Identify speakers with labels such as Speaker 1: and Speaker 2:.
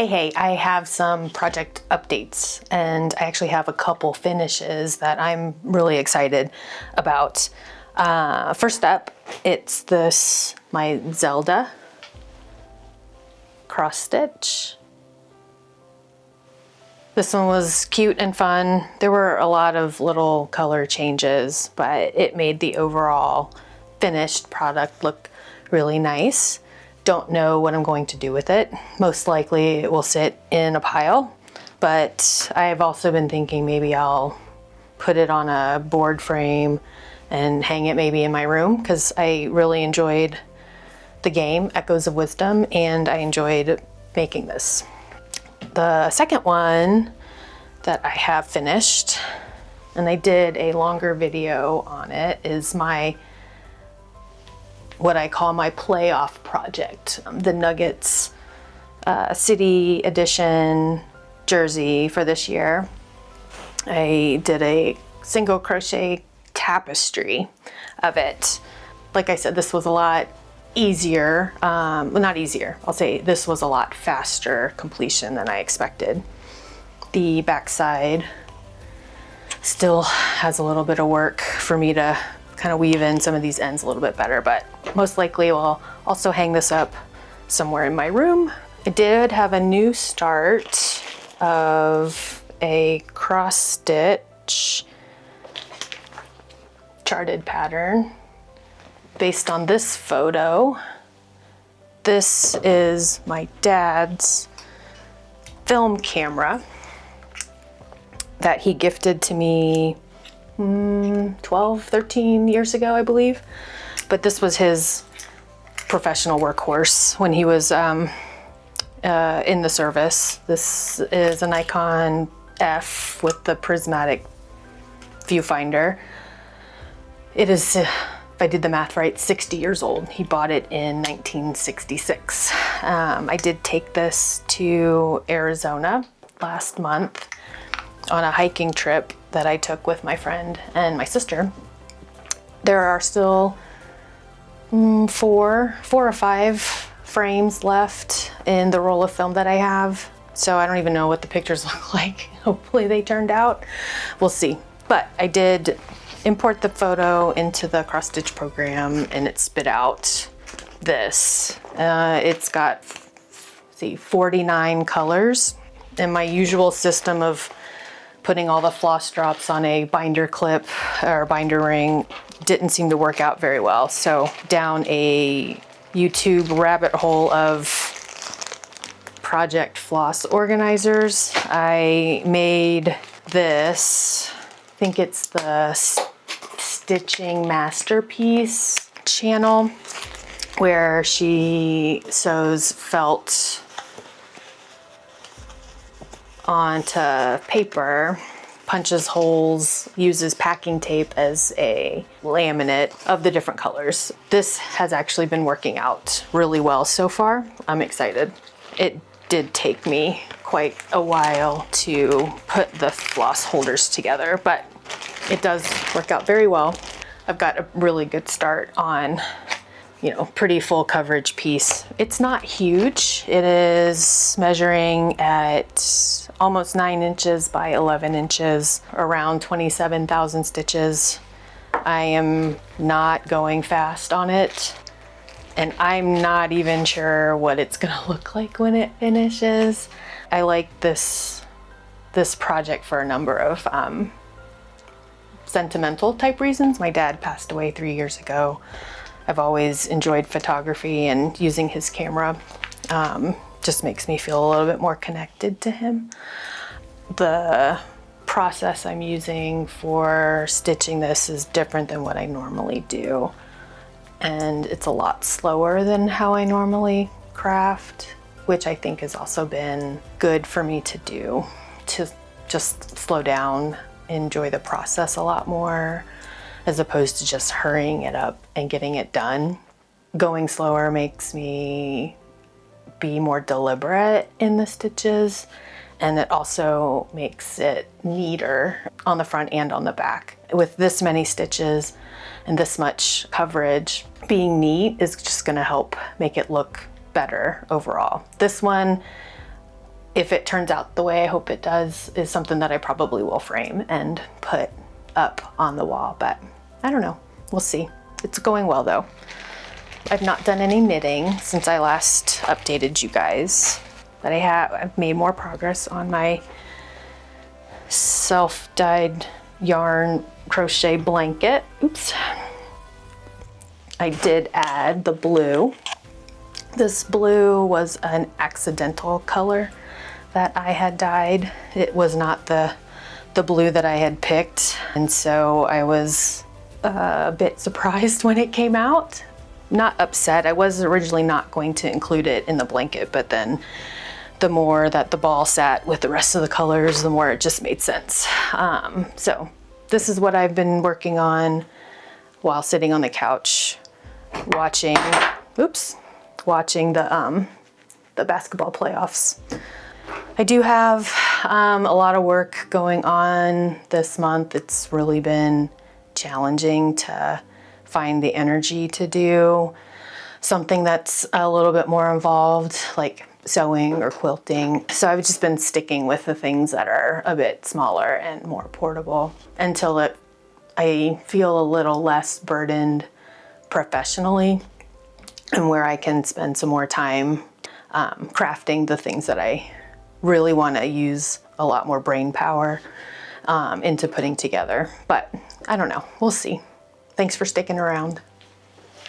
Speaker 1: Hey, I have some project updates, and I actually have a couple finishes that I'm really excited about. First up, it's my Zelda cross stitch. This one was cute and fun. There were a lot of little color changes, but it made the overall finished product look really nice. Don't know what I'm going to do with it. Most likely it will sit in a pile, but I've also been thinking maybe I'll put it on a board frame and hang it maybe in my room, because I really enjoyed the game Echoes of Wisdom and I enjoyed making this. The second one that I have finished, and I did a longer video on it, is what I call my playoff project, the Nuggets City Edition jersey for this year. I did a single crochet tapestry of it. Like I said, this was a lot easier, well, not easier, I'll say this was a lot faster completion than I expected. The backside still has a little bit of work for me to kind of weave in some of these ends a little bit better, but most likely I'll also hang this up somewhere in my room. I did have a new start of a cross stitch charted pattern based on this photo. This is my dad's film camera that he gifted to me 12, 13 years ago, I believe. But this was his professional workhorse when he was in the service. This is a Nikon F with the prismatic viewfinder. It is, if I did the math right, 60 years old. He bought it in 1966. I did take this to Arizona last month on a hiking trip that I took with my friend and my sister. There are still four or five frames left in the roll of film that I have. So I don't even know what the pictures look like. Hopefully they turned out. We'll see. But I did import the photo into the cross stitch program and it spit out this. It's got, 49 colors. And my usual system of putting all the floss drops on a binder clip or binder ring didn't seem to work out very well. So down a YouTube rabbit hole of project floss organizers, I made this. I think it's the Stitching Masterpiece channel, where she sews felt onto paper, punches holes, uses packing tape as a laminate of the different colors. This has actually been working out really well so far. I'm excited. It did take me quite a while to put the floss holders together, but it does work out very well. I've got a really good start on, pretty full coverage piece. It's not huge. It is measuring at almost 9 inches by 11 inches, around 27,000 stitches. I am not going fast on it, and I'm not even sure what it's gonna look like when it finishes. I like this project for a number of sentimental type reasons. My dad passed away 3 years ago. I've always enjoyed photography, and using his camera just makes me feel a little bit more connected to him. The process I'm using for stitching this is different than what I normally do, and it's a lot slower than how I normally craft, which I think has also been good for me to do, to just slow down, enjoy the process a lot more, as opposed to just hurrying it up and getting it done. Going slower makes me be more deliberate in the stitches, and it also makes it neater on the front and on the back. With this many stitches and this much coverage, being neat is just gonna help make it look better overall. This one if it turns out the way I hope it does, is something that I probably will frame and put up on the wall, but I don't know, we'll see. It's going well though. I've not done any knitting since I last updated you guys, but I've made more progress on my self-dyed yarn crochet blanket. Oops. I did add the blue. This blue was an accidental color that I had dyed. It was not the blue that I had picked, and so I was a bit surprised when it came out. Not upset. I was originally not going to include it in the blanket, but then the more that the ball sat with the rest of the colors, the more it just made sense. So this is what I've been working on while sitting on the couch watching the basketball playoffs. I do have a lot of work going on this month. It's really been challenging to find the energy to do something that's a little bit more involved, like sewing or quilting. So I've just been sticking with the things that are a bit smaller and more portable until I feel a little less burdened professionally, and where I can spend some more time crafting the things that I really want to use a lot more brain power into putting together. But I don't know, we'll see. Thanks for sticking around.